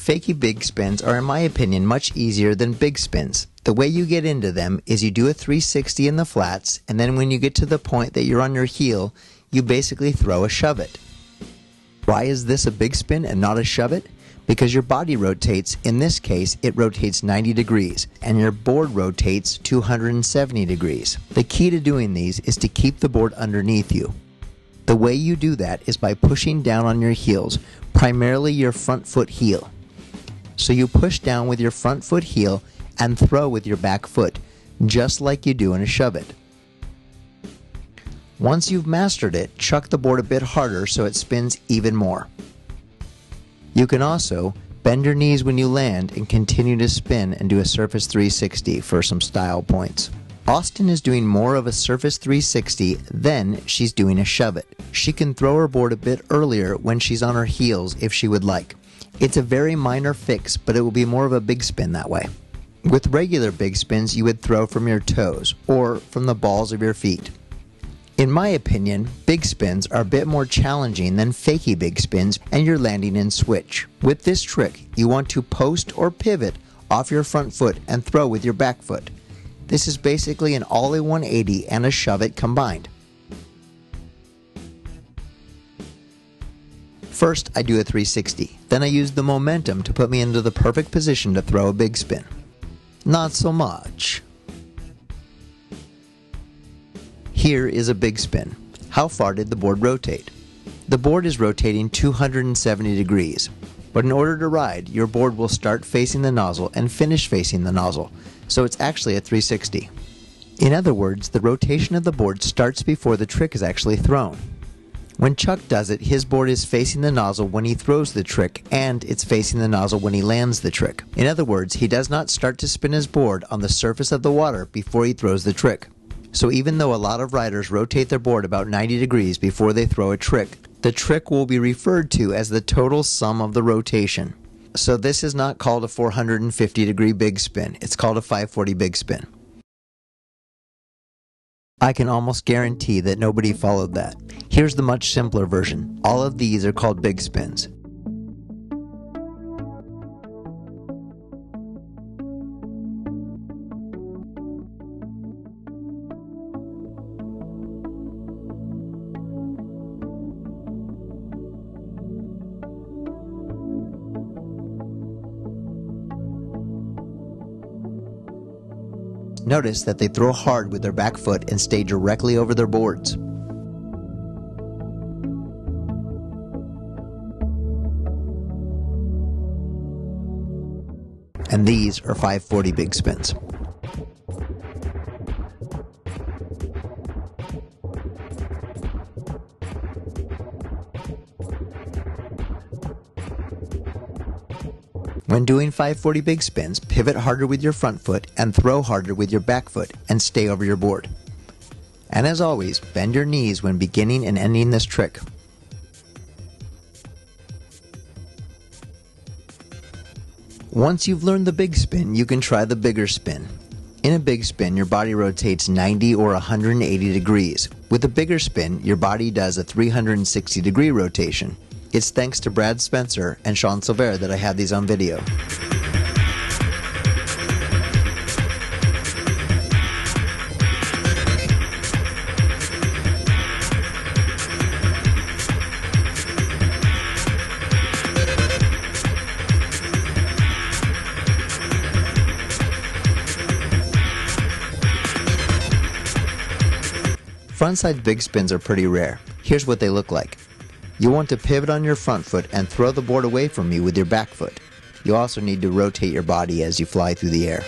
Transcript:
Fakie big spins are, in my opinion, much easier than big spins. The way you get into them is you do a 360 in the flats, and then when you get to the point that you're on your heel, you basically throw a shove it. Why is this a big spin and not a shove it? Because your body rotates, in this case, it rotates 90 degrees, and your board rotates 270 degrees. The key to doing these is to keep the board underneath you. The way you do that is by pushing down on your heels, primarily your front foot heel. So you push down with your front foot heel and throw with your back foot, just like you do in a shove it. Once you've mastered it, chuck the board a bit harder so it spins even more. You can also bend your knees when you land and continue to spin and do a surface 360 for some style points. Austin is doing more of a surface 360 than she's doing a shove it. She can throw her board a bit earlier when she's on her heels if she would like. It's a very minor fix, but it will be more of a big spin that way. With regular big spins, you would throw from your toes or from the balls of your feet. In my opinion, big spins are a bit more challenging than fakie big spins, and you're landing in switch. With this trick, you want to post or pivot off your front foot and throw with your back foot. This is basically an ollie 180 and a shove it combined. First, I do a 360. Then I use the momentum to put me into the perfect position to throw a big spin. Not so much. Here is a big spin. How far did the board rotate? The board is rotating 270 degrees, but in order to ride, your board will start facing the nozzle and finish facing the nozzle, so it's actually a 360. In other words, the rotation of the board starts before the trick is actually thrown. When Chuck does it, his board is facing the nozzle when he throws the trick, and it's facing the nozzle when he lands the trick. In other words, he does not start to spin his board on the surface of the water before he throws the trick. So even though a lot of riders rotate their board about 90 degrees before they throw a trick, the trick will be referred to as the total sum of the rotation. So this is not called a 450 degree big spin, it's called a 540 big spin. I can almost guarantee that nobody followed that. Here's the much simpler version. All of these are called big spins. Notice that they throw hard with their back foot and stay directly over their boards. And these are 540 big spins. When doing 540 big spins, pivot harder with your front foot and throw harder with your back foot and stay over your board. And as always, bend your knees when beginning and ending this trick. Once you've learned the big spin, you can try the bigger spin. In a big spin, your body rotates 90 or 180 degrees. With a bigger spin, your body does a 360 degree rotation. It's thanks to Brad Spencer and Sean Silveira that I have these on video. Frontside big spins are pretty rare. Here's what they look like. You want to pivot on your front foot and throw the board away from you with your back foot. You also need to rotate your body as you fly through the air.